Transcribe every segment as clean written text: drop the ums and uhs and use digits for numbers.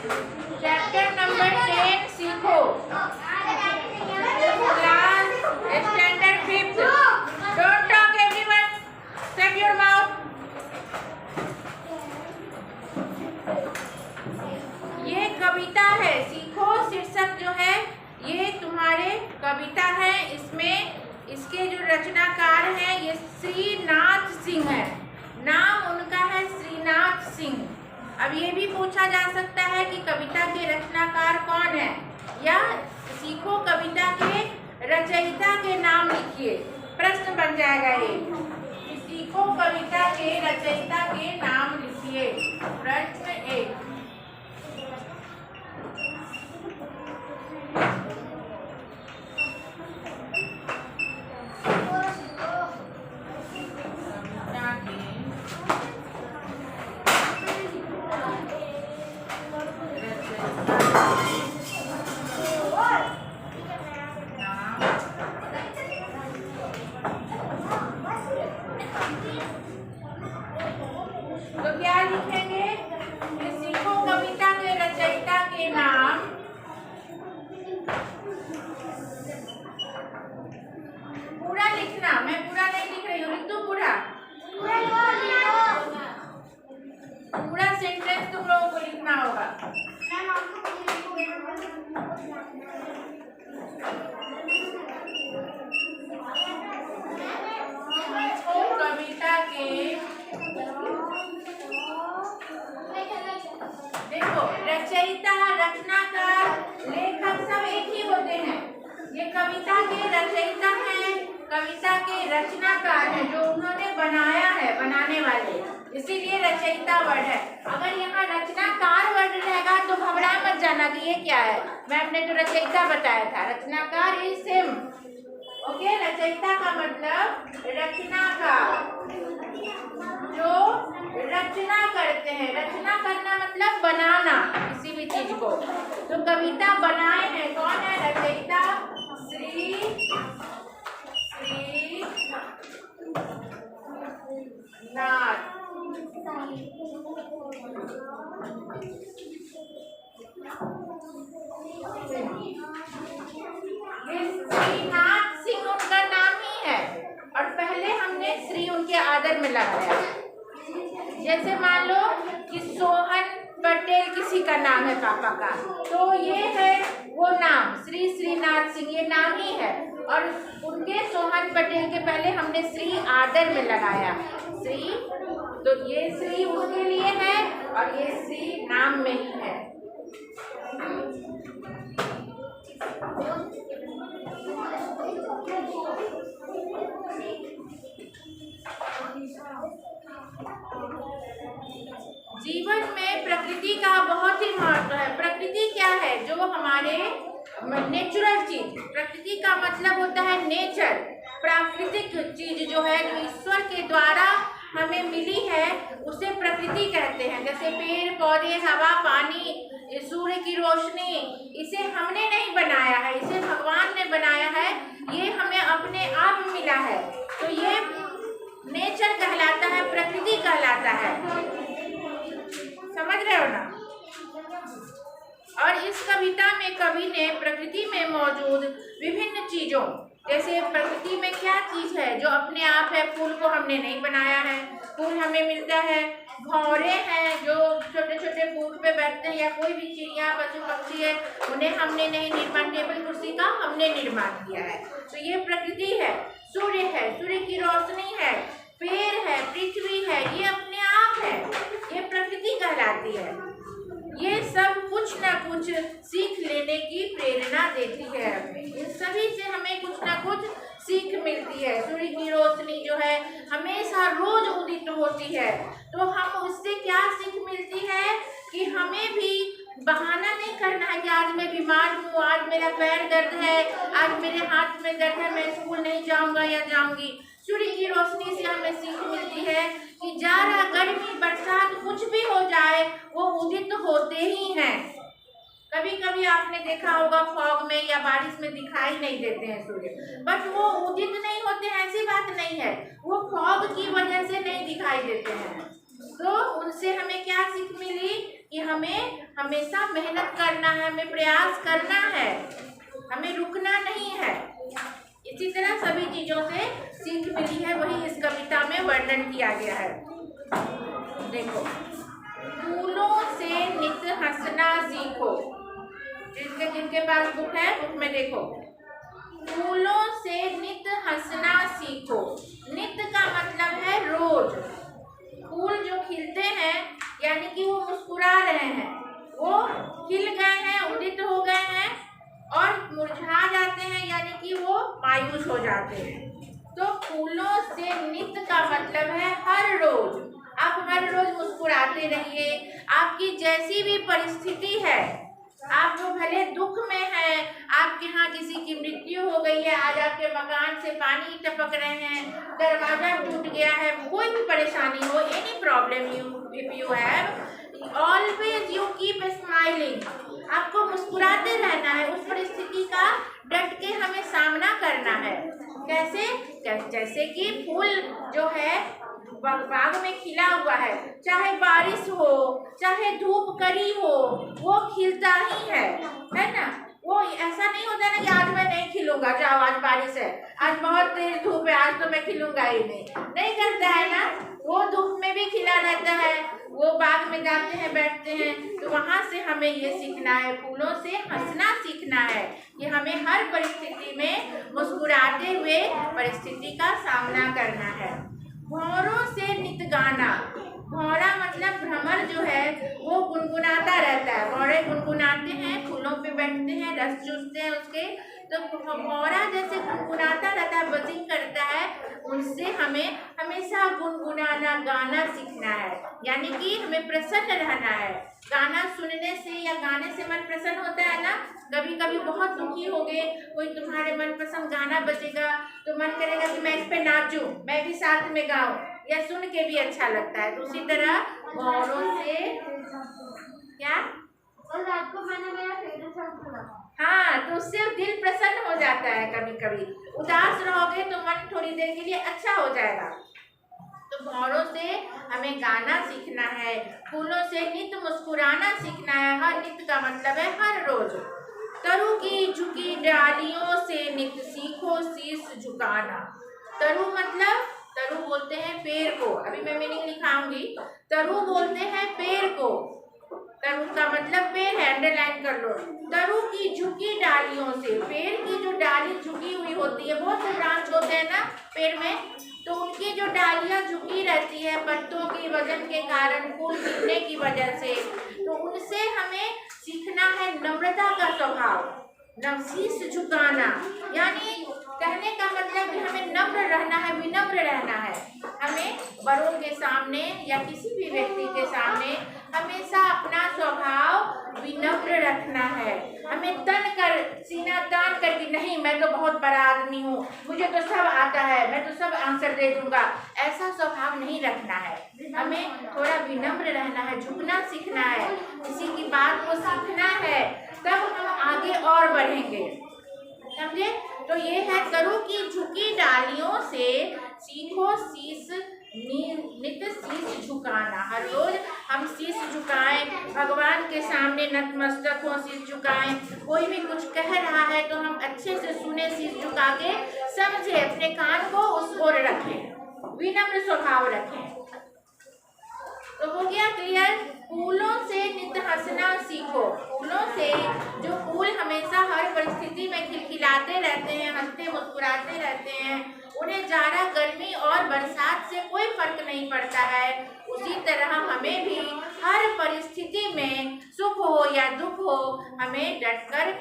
Chapter number 10 सीखो, class standard 5th। Don't talk everyone, shut your mouth. ये कविता है, सीखो शीर्षक जो है ये तुम्हारे कविता है। इसमें इसके जो रचनाकार हैं ये श्रीनाथ सिंह है, नाम उनका है श्रीनाथ सिंह। अब ये भी पूछा जा सकता है कि कविता के रचनाकार कौन है, या सीखो कविता के रचयिता के नाम लिखिए, प्रश्न बन जाएगा ये। सीखो कविता के रचयिता के नाम लिखिए, प्रश्न 1। तो क्या लिखेंगे? सीखो कविता के रचयिता के नाम, पूरा लिखना, मैं पूरा नहीं लिख रही हूँ, लिख दो पूरा। पूरा सेंटेंस तुम लोगों को लिखना होगा। कविता के देखो, रचयिता, रचनाकार, लेखक सब एक ही होते हैं। ये कविता के रचयिता हैं, कविता के रचनाकार हैं, जो उन्होंने बनाया है, बनाने वाले, इसीलिए रचयिता वर्ड है। अगर यहाँ रचनाकार वर्ड रहेगा तो घबरा मत जाना कि ये क्या है, मैं अपने तो रचयिता बताया था। रचनाकार इज सेम, ओके। रचयिता का मतलब रचनाकार, जो रचना करते हैं। रचना करना मतलब बनाना किसी भी चीज को। तो कविता बनाए हैं, कौन है? रचयिता श्रीनाथ। श्रीनाथ सिंह उनका नाम ही है, और पहले हमने श्री उनके आदर में लगाया। जैसे मान लो कि सोहन पटेल किसी का नाम है पापा का, तो ये है वो नाम, श्रीनाथ सिंह, ये नाम ही है। और उनके सोहन पटेल के पहले हमने श्री आदर में लगाया, श्री। तो ये श्री उनके लिए है और ये श्री नाम में ही है। जीवन में प्रकृति का बहुत ही महत्व है। प्रकृति क्या है? जो हमारे नेचुरल चीज, प्रकृति का मतलब होता है नेचर, प्राकृतिक चीज जो है, जो ईश्वर के द्वारा हमें मिली है, उसे प्रकृति कहते हैं। जैसे पेड़ पौधे, हवा, पानी, सूर्य की रोशनी, इसे हमने नहीं बनाया है, इसे भगवान ने बनाया है, ये हमें अपने आप मिला है। तो ये नेचर कहलाता है, प्रकृति कहलाता है, समझ रहे हो ना? और इस कविता में कवि ने प्रकृति में मौजूद विभिन्न चीजों, जैसे प्रकृति में क्या चीज है जो अपने आप है, फूल को हमने नहीं बनाया है, फूल हमें मिलता है। भौरे हैं जो छोटे छोटे फूल पे बैठते हैं, या कोई भी चिड़िया, पशु पक्षी है, उन्हें हमने नहीं निर्माण, टेबल कुर्सी का हमने निर्माण किया है। तो ये प्रकृति है। सूर्य है, सूर्य की रोशनी है, पेड़ है, पृथ्वी है, ये अपने आप है, ये प्रकृति कहलाती है। ये सब कुछ न कुछ सीख लेने की प्रेरणा देती है हमें, इन सभी से हमें कुछ न कुछ सीख मिलती है। सूर्य की रोशनी जो है हमेशा रोज उदित होती है, तो हम उससे क्या सीख मिलती है कि हमें भी बहाना नहीं करना है कि आज मैं बीमार हूँ, आज मेरा पैर दर्द है, आज मेरे हाथ में दर्द है, मैं स्कूल नहीं जाऊँगा या जाऊँगी। सूर्य की रोशनी से हमें सीख मिलती है कि जाड़ा, गर्मी, बरसात, कुछ भी हो जाए, वो उदित होते ही हैं। कभी कभी आपने देखा होगा फॉग में या बारिश में दिखाई नहीं देते हैं सूर्य, बट वो उदित नहीं होते हैं, ऐसी बात नहीं है, वो फॉग की वजह से नहीं दिखाई देते हैं। तो उनसे हमें क्या सीख मिली कि हमें हमेशा मेहनत करना है, हमें प्रयास करना है, हमें रुकना नहीं है। इसी तरह सभी चीजों से सीख मिली है, वही इस कविता में वर्णन किया गया है। देखो, फूलों से नित हंसना सीखो। जिनके पास बुक है, बुक में देखो, फूलों से नित हंसना सीखो। नित का मतलब है रोज। फूल जो खिलते हैं यानी कि वो मुस्कुरा रहे हैं, वो खिल गए हैं, उदित हो गए हैं, और मुरझा जाते हैं यानी कि वो मायूस हो जाते हैं। तो फूलों से नित का मतलब है हर रोज। आप हर रोज मुस्कुराते रहिए। आपकी जैसी भी परिस्थिति है, आप जो भले दुख में हैं, आपके यहाँ किसी की मृत्यु हो गई है, आज आपके मकान से पानी टपक रहे हैं, दरवाजा टूट गया है, कोई भी परेशानी हो, any problem if you have, always you keep smiling. आपको मुस्कुराते रहना है। उस परिस्थिति का डट के हमें सामना करना है। कैसे? जैसे कि फूल जो है बाग में खिला हुआ है, चाहे बारिश हो, चाहे धूप कड़ी हो, वो खिलता ही है ना। वो ऐसा नहीं होता ना कि आज मैं नहीं खिलूंगा, जाओ आज बारिश है, आज बहुत तेज धूप है, आज तो मैं खिलूंगा ही नहीं करता है ना। वो धूप में भी खिला रहता है। वो बाग में जाते हैं, बैठते हैं, तो वहाँ से हमें ये सीखना है, फूलों से हंसना सीखना है कि हमें हर परिस्थिति में मुस्कुराते हुए परिस्थिति का सामना करना है। भौरों से नित गाना। भौरा मतलब भ्रमर जो है वो गुनगुनाता रहता है। भौरे गुनगुनाते हैं, फूलों पे बैठते हैं, रस चूसते हैं उसके, तो भौरा जैसे गुनगुनाता रहता है, बजिंग करता है, उनसे हमें हमेशा गुनगुनाना, गाना सीखना है। यानी कि हमें प्रसन्न रहना है। गाना सुनने से या गाने से मन प्रसन्न होता है ना। कभी कभी बहुत दुखी हो गए, कोई तुम्हारे मनपसंद गाना बजेगा तो मन करेगा कि मैं इस पे नाचूं, मैं भी साथ में गाऊं, या सुन के भी अच्छा लगता है। तो उसी तरह भौरों से क्या, और रात को मैंने मेरा फेवरेट सॉन्ग सुना। हाँ, तो उससे दिल प्रसन्न हो जाता है। कभी कभी उदास रहोगे तो मन थोड़ी देर के लिए अच्छा हो जाएगा। तो भौरों से हमें गाना सीखना है, फूलों से नित मुस्कुराना सीखना है। हर नित का मतलब है हर रोज। तरु की झुकी डालियों से नित सीखो शीश झुकाना। तरु मतलब, तरु बोलते हैं पेड़ को। अभी मैं मीनिंग लिखाऊंगी। तरु बोलते हैं पेड़ को। तरु का मतलब पेड़ है, अंडरलाइन कर लो। तरु की झुकी डालियों से, पेड़ की जो डाली झुकी हुई होती है, बहुत से ब्रांच होते हैं ना पेड़ में, तो उनकी जो डालियां झुकी रहती है पत्तों की वजन के कारण, फूल गिरने की वजह से, तो उनसे हमें सीखना है नम्रता का स्वभाव, शीश झुकाना। यानी कहने का मतलब कि हमें नम्र रहना है, विनम्र रहना है। हमें बड़ों के सामने या किसी भी व्यक्ति के सामने हमेशा अपना स्वभाव विनम्र रखना है। हमें तन कर, सीना तान कर कि नहीं मैं तो बहुत बड़ा आदमी हूँ, मुझे तो सब आता है, मैं तो सब आंसर दे दूंगा, ऐसा स्वभाव नहीं रखना है। हमें थोड़ा विनम्र रहना है, झुकना सीखना है, किसी की बात को सीखना है, तब हम आगे और बढ़ेंगे। समझे? तो ये है, तरु की झुकी डालियों से सीखो शीश नित शीश झुकाना। हर रोज हम शीश झुकाएं, भगवान के सामने नतमस्तक हो, शीश झुकाएं। कोई भी कुछ कह रहा है तो हम अच्छे से सुने, शीश झुका के समझे, अपने कान को उस ओर रखें, विनम्र स्वभाव रखें। तो हो गया क्लियर? फूलों से नित हंसना सीखो। फूलों से, जो फूल हमेशा हर परिस्थिति में खिलखिलाते रहते हैं, हंसते मुस्कुराते रहते हैं, उन्हें जाड़ा, गर्मी और बरसात से कोई फर्क नहीं पड़ता है, उसी तरह हमें भी हर परिस्थिति में सुख हो या दुख हो, हमें डटकर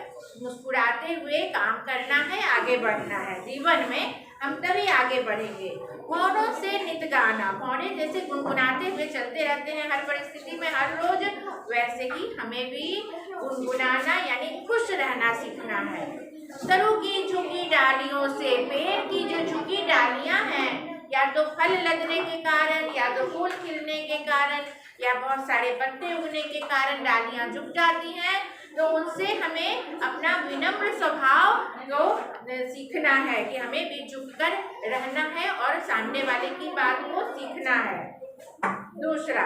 मुस्कुराते हुए काम करना है, आगे बढ़ना है। जीवन में हम तभी आगे बढ़ेंगे। भौरों से नित गाना। भौरे जैसे गुनगुनाते हुए चलते रहते हैं हर परिस्थिति में, हर रोज, वैसे ही हमें भी गुनगुनाना यानी खुश रहना सीखना है। तरु की झुकी डालियों से, पेड़ की जो झुकी डालियां हैं, या तो फल लगने के कारण, या तो फूल खिलने के कारण, या बहुत सारे पत्ते उगने के कारण डालियां झुक जाती हैं, तो उनसे हमें अपना विनम्र स्वभाव को सीखना है कि हमें भी झुककर रहना है और सामने वाले की बात को सीखना है। दूसरा,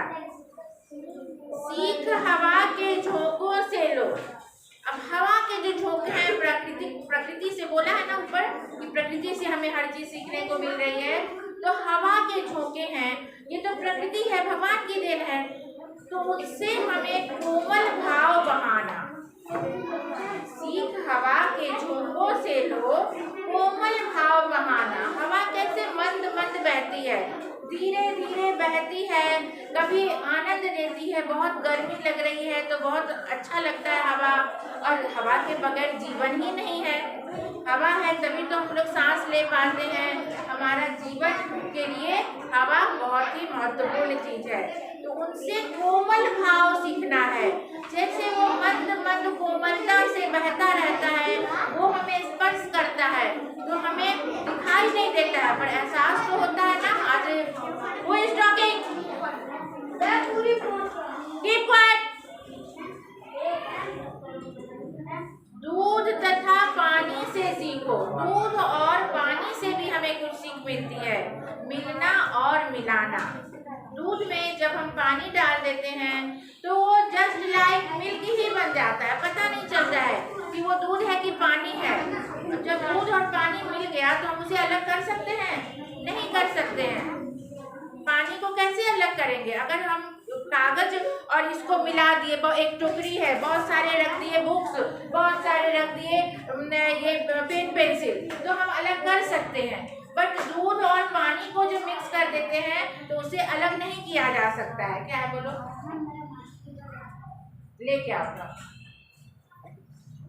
सीख हवा के झोंकों से लो। अब हवा के जो झोंके हैं, प्रकृति से बोला है ना ऊपर कि प्रकृति से हमें हर चीज सीखने को मिल रही है, तो हवा के झोंके हैं, ये तो प्रकृति है, भगवान की देन है, तो उससे हमें कोमल भाव बहाना। सीख हवा के झोंकों से लो, कोमल भाव बहाना। हवा कैसे मंद मंद बहती है, धीरे धीरे बहती है, कभी आनंद देती है, बहुत गर्मी लग रही है तो बहुत अच्छा लगता है हवा, और हवा के बगैर जीवन ही नहीं है। हवा है तभी तो हम लोग सांस ले पाते हैं, हमारा जीवन के लिए हवा बहुत ही महत्वपूर्ण चीज है। तो उनसे कोमल भाव सीखना है, जैसे वो मंद मंद कोमलता से बहता रहता है, वो हमें स्पर्श करता है तो हमें दिखाई नहीं देता है पर एहसास तो होता है ना। आज वो इज टॉकिंग, कीप क्वाइट। दूध तथा पानी से सीखो। दूध और पानी से भी हमें कुछ सीख मिलती है, मिलना और मिलाना। दूध में जब हम पानी डाल देते हैं तो वो जस्ट लाइक मिल्क ही बन जाता है, पता नहीं चलता है कि वो दूध है कि पानी है। जब दूध और पानी मिल गया तो हम उसे अलग कर सकते हैं? नहीं कर सकते हैं। पानी को कैसे अलग करेंगे? अगर हम कागज और इसको मिला दिए, एक टोकरी है, बहुत सारे रख दिए बुक्स, बहुत सारे रख दिए ये पेन पेंसिल, तो हम अलग कर सकते हैं। बट दूध और पानी को जो मिक्स कर देते हैं तो उसे अलग नहीं किया जा सकता है। क्या है बोलो, लेके आओ।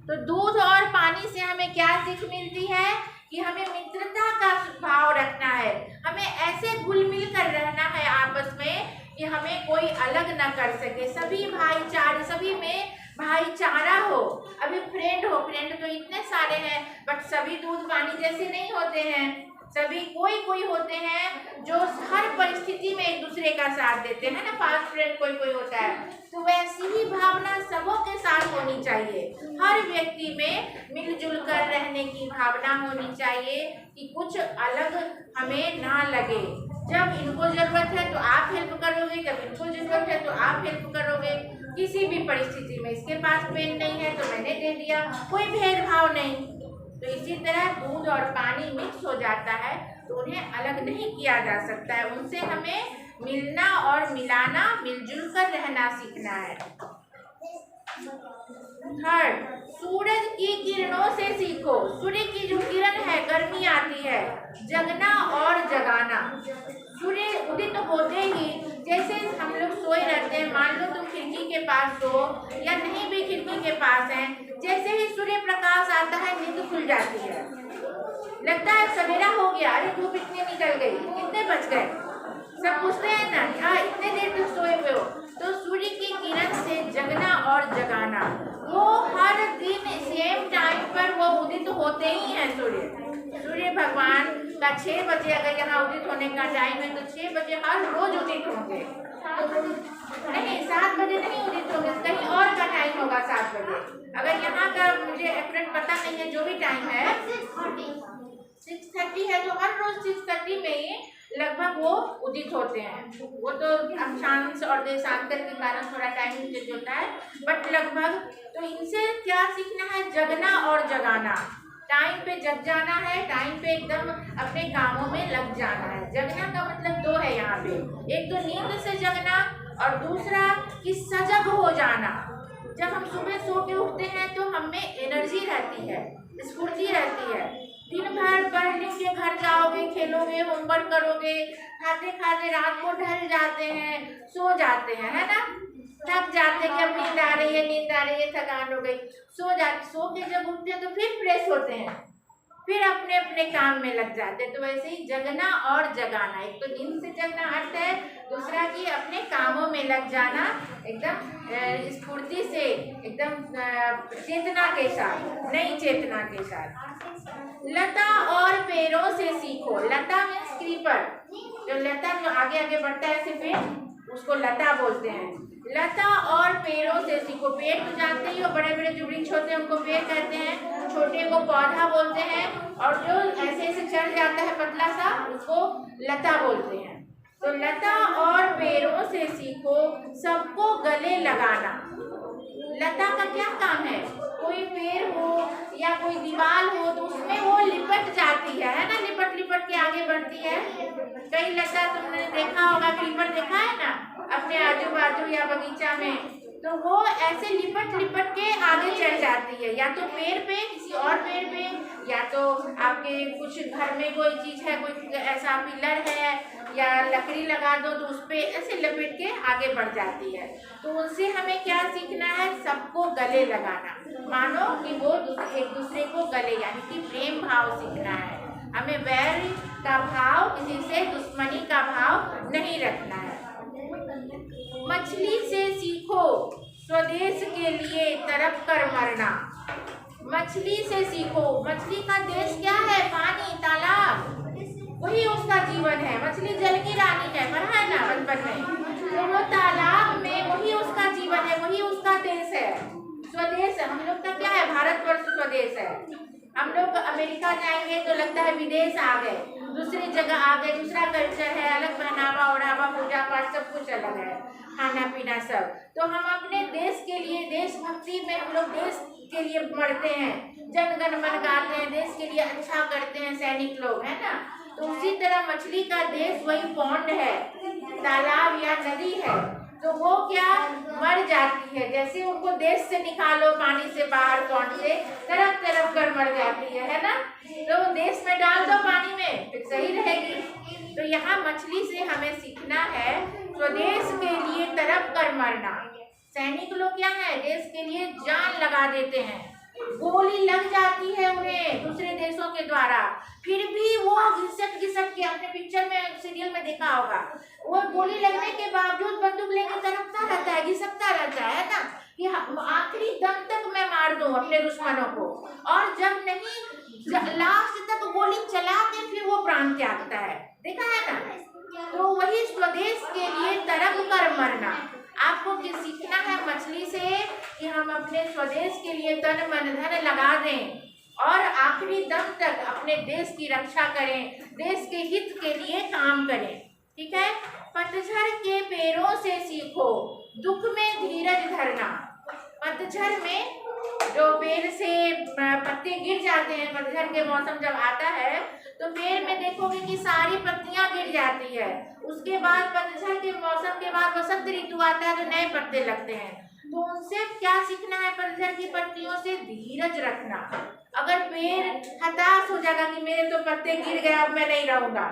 तो दूध और पानी से हमें क्या सीख मिलती है कि हमें मित्रता का भाव रखना है, हमें ऐसे घुल मिल कर रहना है आपस में कि हमें कोई अलग ना कर सके, सभी भाईचारे, सभी में भाईचारा हो। अभी फ्रेंड तो इतने सारे हैं बट सभी दूध पानी जैसे नहीं होते हैं, सभी कोई होते हैं जो हर परिस्थिति में एक दूसरे का साथ देते हैं ना, फास्ट फ्रेंड कोई होता है। तो वैसी ही भावना सबों के साथ होनी चाहिए, हर व्यक्ति में मिलजुल कर रहने की भावना होनी चाहिए कि कुछ अलग हमें ना लगे। जब इनको जरूरत है तो आप हेल्प करोगे, जब इनको जरूरत है तो आप हेल्प करोगे, किसी भी परिस्थिति में। इसके पास पेन नहीं है तो मैंने दे दिया, कोई भेदभाव नहीं। तो इसी तरह दूध और पानी मिक्स हो जाता है तो उन्हें अलग नहीं किया जा सकता है, उनसे हमें मिलना और मिलाना, मिलजुल कर रहना सीखना है। थर्ड, सूरज की किरणों से सीखो। सूर्य की जो किरण है, गर्मी आती है, जगना और जगाना। सूर्य उदित होते ही, जैसे हम लोग सोए रहते हैं, मान लो तुम खिड़की के पास हो या नहीं भी खिड़की के पास है, जैसे ही सूर्य प्रकाश आता है नींद खुल जाती है, लगता है सवेरा हो गया, अरे धूप इतनी निकल गई, कितने बज गए, सब पूछते हैं ना, हाँ इतने देर तक सोए हुए हो। तो सूर्य की किरण से जगना और जगाना, वो हर दिन सेम टाइम पर वो उदित होते ही हैं। सूर्य भगवान का 6 बजे अगर यहाँ उदित होने का टाइम है तो 6 बजे हर रोज उदित होंगे, नहीं 7 बजे नहीं उदित होंगे, कहीं और का टाइम होगा 7 बजे। अगर यहाँ का मुझे एक्यूरेट पता नहीं है, जो भी टाइम है 6:30 है, तो हर रोज 6:30 में ही लगभग वो उदित होते हैं। वो तो अक्षांश और देशांतर के कारण थोड़ा टाइम चेंज होता है, बट लगभग। तो इनसे क्या सीखना है? जगना और जगाना, टाइम पे जग जाना है, टाइम पे एकदम अपने कामों में लग जाना है। जगना का मतलब 2 है यहाँ पे, एक तो नींद से जगना और दूसरा कि सजग हो जाना। जब हम सुबह सो के उठते हैं तो हमें एनर्जी रहती है, स्फूर्ति रहती है, दिन भर पढ़ लिख के घर जाओगे, खेलोगे, होमवर्क करोगे, खाते खाते रात को ढल जाते हैं, सो जाते हैं, है ना, थक जाते कि अब नींद आ रही है, थकान हो गई, सो के जब उठते हैं तो फिर फ्रेश होते हैं, फिर अपने अपने काम में लग जाते हैं। तो वैसे ही जगना और जगाना, एक तो नींद से जगना अर्थ है, दूसरा कि अपने कामों में लग जाना एकदम स्फूर्ति से, एकदम चेतना के साथ, नई चेतना के साथ। लता और पेड़ों से सीखो। लता मीन्स क्रीपर, जो लता जो आगे आगे बढ़ता है ऐसे पेड़, उसको लता बोलते हैं। लता और पेड़ों से सीखो। पेड़ तो जानते ही हो, बड़े बड़े जो वृक्ष होते हैं उनको पेड़ कहते हैं, छोटे को पौधा बोलते हैं, और जो ऐसे ऐसे चढ़ जाता है पतला सा उसको लता बोलते हैं। तो लता और पेड़ों से सीखो सबको गले लगाना। लता का क्या काम है? कोई पेड़ हो या कोई दीवार हो तो उसमें वो लिपट जाती है ना, लिपट लिपट के आगे बढ़ती है। कई लता तुमने देखा होगा, क्रीपर देखा है ना अपने आजू बाजू या बगीचा में, तो वो ऐसे लिपट लिपट के आगे चढ़ जाती है, या तो पेड़ पे, किसी और पेड़ पे, या तो आपके कुछ घर में कोई चीज है, कोई ऐसा पिलर है या लकड़ी लगा दो तो उस पे ऐसे लपेट के आगे बढ़ जाती है। तो उनसे हमें क्या सीखना है? सबको गले लगाना, मानो कि वो एक दूसरे को गले, यानी कि प्रेम भाव सीखना है। हमें वैर का भाव, किसी से दुश्मनी का भाव नहीं रखना है। मछली से सीखो स्वदेश के लिए तड़प कर मरना। मछली से सीखो। मछली का देश क्या है? पानी, तालाब, वही उसका जीवन है। मछली जल की रानी है, पढ़ा है ना बचपन में। तो वो तालाब में वही उसका जीवन है, वही उसका देश है, स्वदेश है। हम लोग का क्या है? भारतवर्ष स्वदेश है। हम लोग अमेरिका जाएंगे तो लगता है विदेश आ गए, दूसरी जगह आ गए, दूसरा कल्चर है, अलग पहनावा ओढ़ावा, पूजा पाठ सब कुछ अलग है, खाना पीना सब। तो हम अपने देश के लिए, देशभक्ति में हम लोग देश के लिए मरते हैं, जन गण मन गाते हैं, देश के लिए अच्छा करते हैं सैनिक लोग, है ना। तो उसी तरह मछली का देश वही पौंड है, तालाब या नदी है। तो वो क्या मर जाती है, जैसे उनको देश से निकालो, पानी से बाहर, पौंड से, तरफ तरफ कर मर जाती है ना। तो देश में डाल दो पानी में, फिर सही रहेगी। तो यहाँ मछली से हमें सीखना है स्वदेश के लिए तरफ कर मरना। सैनिक लोग क्या है? देश के लिए जान लगा देते हैं, गोली लग जाती है उन्हें दूसरे देशों के द्वारा, फिर भी वो घिसट घिसट के, अपने पिक्चर में, सीरियल में देखा होगा, वो गोली लगने के बावजूद बंदूक लेकर तड़पता रहता है, घिसकता रहता है ना, कि आखिरी दम तक मैं मार दूं अपने दुश्मनों को। और जब नहीं, लास्ट तक गोली चला के फिर वो प्राण त्यागता है, देखा है ना। तो वही स्वदेश के लिए तड़प कर मरना। आपको सीखना है मछली से कि हम अपने स्वदेश के लिए तन मन धन लगा दें और आखिरी दम तक अपने देश की रक्षा करें, देश के हित के लिए काम करें। ठीक है। पतझड़ के पेड़ों से सीखो दुख में धीरज धरना। पतझड़ में जो पेड़ से पत्ते गिर जाते हैं, पतझड़ के मौसम जब आता है तो पेड़ में देखोगे कि सारी पत्तियां गिर जाती है। उसके बाद पतझड़ के मौसम के बाद वसंत ऋतु आता है तो नए पत्ते लगते हैं। तो उनसे क्या सीखना है? पतझड़ की पत्तियों से धीरज रखना। अगर पेड़ हताश हो जाएगा कि मेरे तो पत्ते गिर गए, अब मैं नहीं रहूंगा,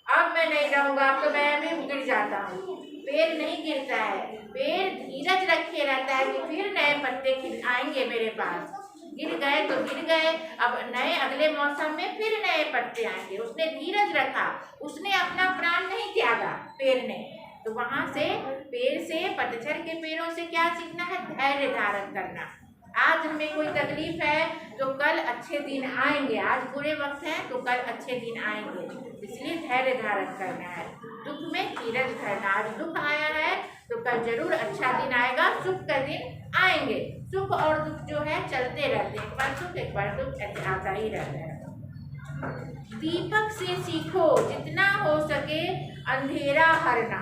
अब मैं नहीं रहूंगा, अब तो मैं भी गिर जाता हूँ, पेड़ नहीं गिरता है। पेड़ धीरज रखे रहता है कि फिर नए पत्ते आएंगे मेरे पास, गिर गए तो गिर गए, अब नए अगले मौसम में फिर नए पत्ते आएंगे। उसने धीरज रखा, उसने अपना प्राण नहीं त्यागा पेड़ ने। तो वहां से पेड़ से, पतझड़ के पेड़ों से क्या सीखना है? धैर्य धारण करना। आज हमें कोई तकलीफ है तो कल अच्छे दिन आएंगे, आज बुरे वक्त हैं तो कल अच्छे दिन आएंगे, इसलिए धैर्य धारण करना है। दुख में धीरज धरना। आज दुख आया है तो कल जरूर अच्छा दिन आएगा, सुख का दिन आएंगे। सुख और दुख जो है चलते रहते हैं, एक बार सुख एक बार दुख ऐसे आता ही रहता है। दीपक से सीखो जितना हो सके अंधेरा हरना।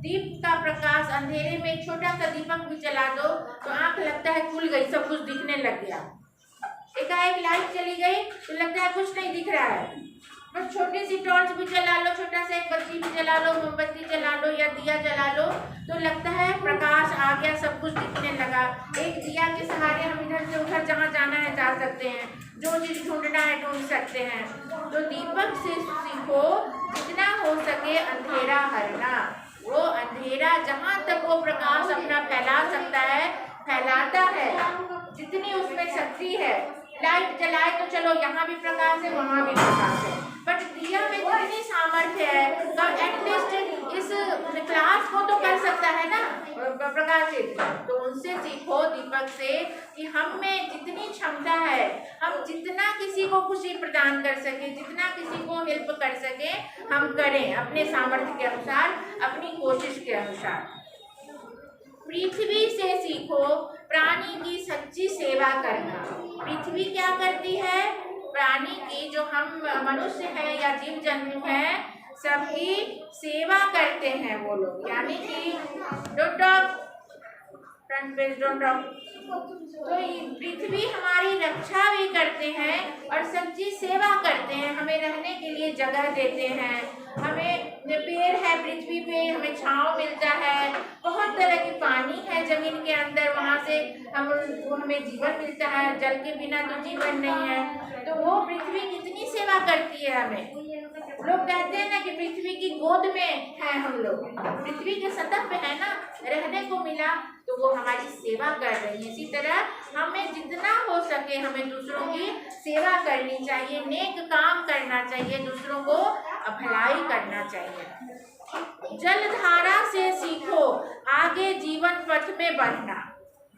दीप का प्रकाश, अंधेरे में एक छोटा सा दीपक भी जला दो तो आंख लगता है खुल गई, सब कुछ दिखने लग गया। एकाएक लाइट चली गई तो लगता है कुछ नहीं दिख रहा है। बस छोटी सी टॉर्च भी जला लो, छोटा सा एक बत्ती भी जला लो, मोमबत्ती जला लो या दिया जला लो तो लगता है प्रकाश आ गया, सब कुछ दिखने लगा। एक दिया के सहारे हम इधर से उधर जहाँ जाना है जा सकते हैं, जो चीज ढूंढना है ढूंढ सकते हैं। तो दीपक से सीखो जितना हो सके अंधेरा हरना। वो अंधेरा जहाँ तक वो प्रकाश अपना फैला सकता है फैलाता है, जितनी उसमें शक्ति है। लाइट जलाए तो चलो यहाँ भी प्रकाश है वहाँ भी प्रकाश है, बट दिया में जितनी सामर्थ्य है तो एटलीस्ट इस क्लास को तो कर सकता है ना प्रकाशित। तो उनसे सीखो दीपक से कि हम में जितनी क्षमता है, हम जितना किसी को खुशी प्रदान कर सके, जितना किसी को हेल्प कर सके हम करें, अपने सामर्थ्य के अनुसार, अपनी कोशिश के अनुसार। पृथ्वी से सीखो प्राणी की सच्ची सेवा करना। पृथ्वी क्या करती है? प्राणी की, जो हम मनुष्य हैं या जीव जंतु हैं, सबकी सेवा करते हैं वो लोग, यानी कि don't talk, front page don't talk. तो पृथ्वी हमारी रक्षा भी करते हैं और सबकी सेवा करते हैं, हमें रहने के लिए जगह देते हैं, हमें पेड़ है पृथ्वी पे, हमें छांव मिलता है, बहुत तरह की पानी है जमीन के अंदर, वहाँ से हमें जीवन मिलता है, जल के बिना तो जीवन नहीं है। तो वो पृथ्वी कितनी सेवा करती है हमें। लोग कहते हैं ना कि पृथ्वी की गोद में है हम लोग, पृथ्वी के सतह पे है ना, रहने को मिला, तो वो हमारी सेवा कर रही है। इसी तरह हमें जितना हो सके हमें दूसरों की सेवा करनी चाहिए, नेक काम करना चाहिए, दूसरों को भलाई करना चाहिए। जलधारा से सीखो आगे जीवन पथ में बढ़ना।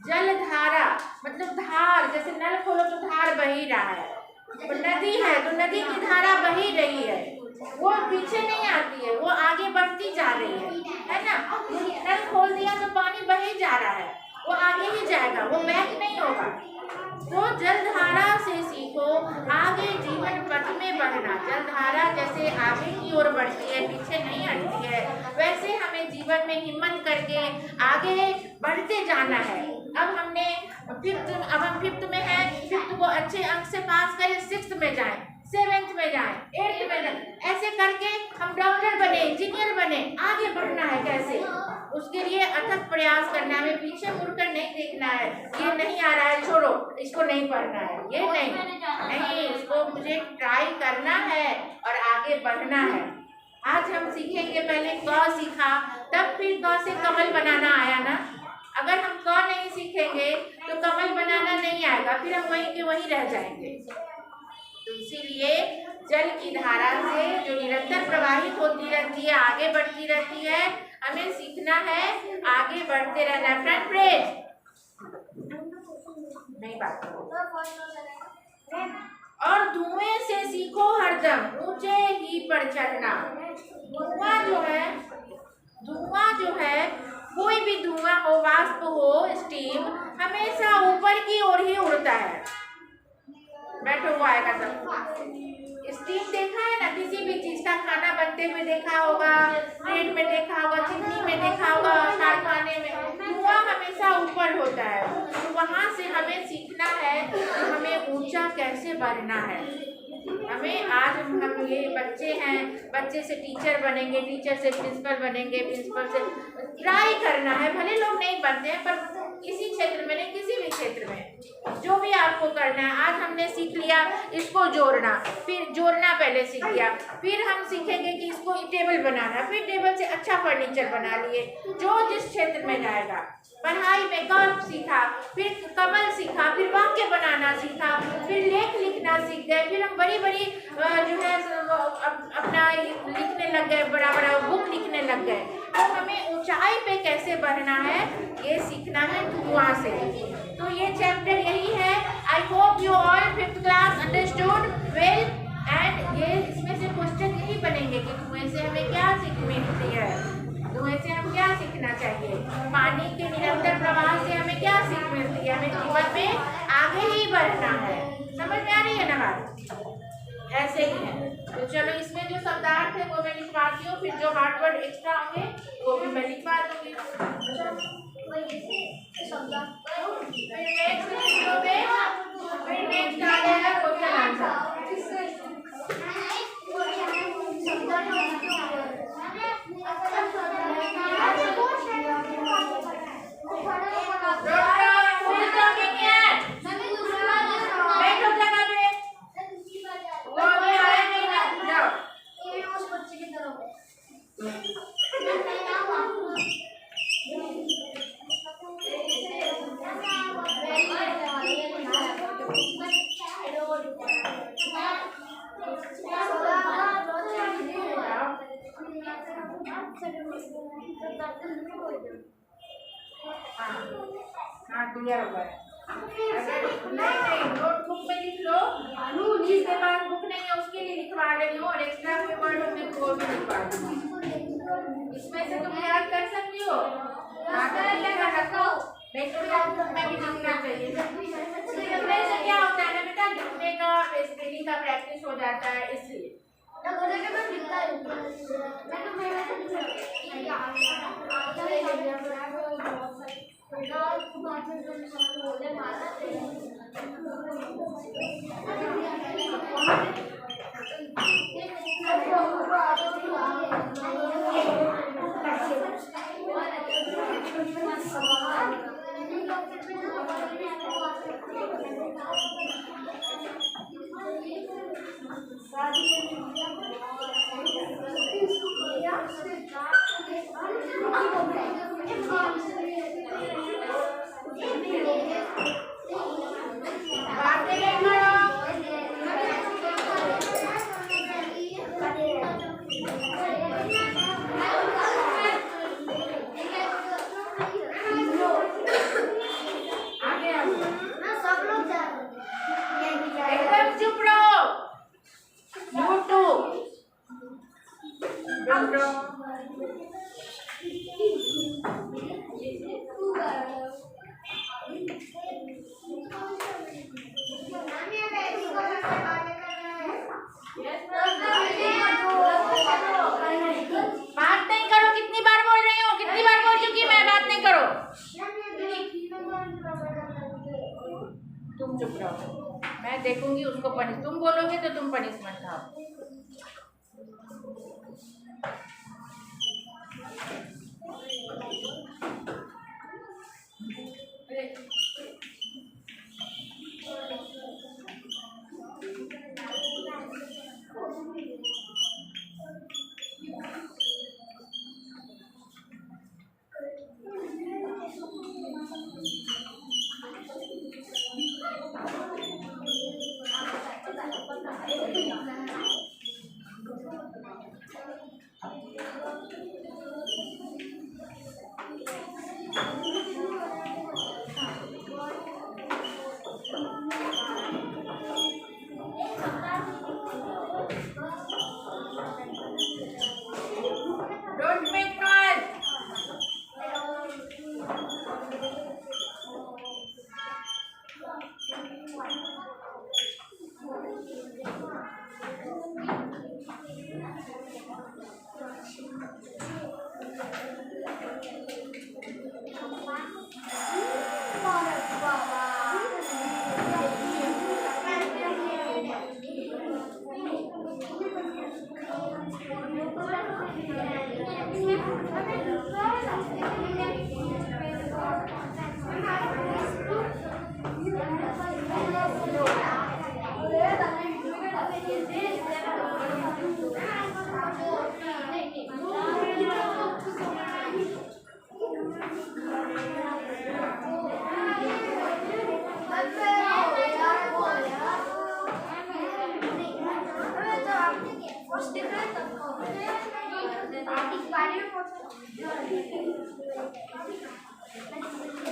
जलधारा मतलब धार, जैसे नल खोलो तो धार बह ही रहा है, नदी है तो नदी की धारा बही रही है, वो पीछे नहीं आती है, वो आगे बढ़ती जा रही है ना। नल खोल दिया तो पानी बह ही जा रहा है, वो आगे ही जाएगा, वो बैक नहीं होगा। तो जलधारा से सीखो आगे जीवन पथ में बढ़ना। जलधारा जैसे आगे की ओर बढ़ती है, पीछे नहीं हटती है, वैसे हमें जीवन में हिम्मत करके आगे बढ़ते जाना है। अब हम फिफ्थ में है, फिफ्थ को अच्छे अंक से पास करें, सिक्स्थ में जाएं, सेवेंथ में जाएं, एट्थ में जाएं, ऐसे करके हम डॉक्टर बने, इंजीनियर बने, आगे बढ़ना है। कैसे? उसके लिए अथक प्रयास करना है, पीछे मुड़कर नहीं देखना है, ये नहीं आ रहा है छोड़ो, इसको नहीं पढ़ना है, ये नहीं, इसको मुझे ट्राई करना है और आगे बढ़ना है। आज हम सीखेंगे, पहले क सीखा, तब फिर क से कमल बनाना आया ना। अगर हम क नहीं सीखेंगे तो कमल बनाना नहीं आएगा, फिर हम वहीं के वहीं रह जाएंगे। तो इसीलिए जल की धारा से जो निरंतर प्रवाहित होती रहती है, आगे बढ़ती रहती है, हमें सीखना है, आगे बढ़ते रहना है। फ्रंट पेज नहीं बात। और धुएं से सीखो हरदम ऊंचे ही पर चढ़ना। धुआं जो है कोई भी धुआं हो, वाष्प हो, स्टीम हमेशा ऊपर की ओर ही उड़ता है। बैठो वो आएगा सब। स्टीम देखा है ना, किसी भी चीज का खाना बनते हुए देखा होगा, प्लेट में देखा होगा, चिमनी में देखा होगा, कारखाने में धुआं हमेशा ऊपर होता है। तो वहां से हमें सीखना है कि हमें ऊंचा कैसे बढ़ना है। हमें आज हम ये बच्चे हैं, बच्चे से टीचर बनेंगे, टीचर से प्रिंसिपल बनेंगे, प्रिंसिपल से ट्राई करना है। भले लोग नहीं बनते हैं, पर इसी क्षेत्र में नहीं, किसी भी क्षेत्र में जो भी आपको करना है। आज हमने सीख लिया इसको जोड़ना, फिर जोड़ना पहले सीख लिया, फिर हम सीखेंगे कि इसको टेबल बनाना, फिर टेबल से अच्छा फर्नीचर बना लिए। जो जिस क्षेत्र में जाएगा, पढ़ाई में कर्व सीखा, फिर कमल सीखा, फिर वाक्य बनाना सीखा, फिर लेख लिखना सीख गए, फिर हम बड़ी बड़ी जो है अपना लिखने लग गए, बड़ा बड़ा बुक लिखने लग गए। तो हमें ऊंचाई पे कैसे बढ़ना है ये सीखना है धुआं से। तो ये चैप्टर यही है। I hope you all 5th class understood well. And ये इसमें से क्वेश्चन यही बनेंगे कि धुएं से हमें क्या सीख मिलती है, धुएं से हम क्या सीखना चाहिए, पानी के निरंतर प्रवाह से हमें क्या सीख मिलती है, हमें जीवन में आगे ही बढ़ना है। समझ में आ रही है ना बात? ऐसे ही है। तो चलो, इसमें जो शब्दार्थ है वो मैं लिखवाती हूँ, फिर जो हार्ड वर्ड एक्स्ट्रा होंगे वो भी मैं लिखवा दूंगी। नेक्स्ट आ जाएगा क्वेश्चन आंसर। हाँ क्लियर हो गया। नहीं नोटबुक में लिख लो, जिसके पास बुक नहीं है उसके लिए लिखवा रही हूँ, और एक्स्ट्रा कोई वर्ड होंगे तो वो भी लिखवा दूँगी। इसमें से तुम याद कर सकती हो, रखो, नहीं तो याद में भी लिखना चाहिए। लिखने से क्या होता है ना बेटा, लिखने का स्पेलिंग का प्रैक्टिस हो जाता है, इसलिए एकदम चुप रहो। यूट्यूब बात नहीं करो। कितनी बार बोल रही हूँ? कितनी बार बोल चुकी मैं? बात नहीं करो। तुम चुप रहो। मैं देखूंगी उसको पनिश। तुम बोलोगे तो तुम पनिशमेंट खाओ। Don't make noise.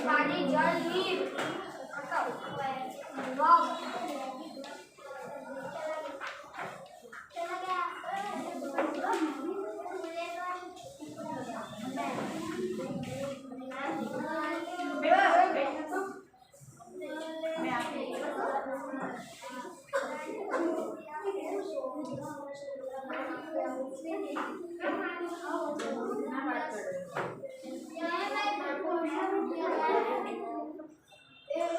पानी जल नीर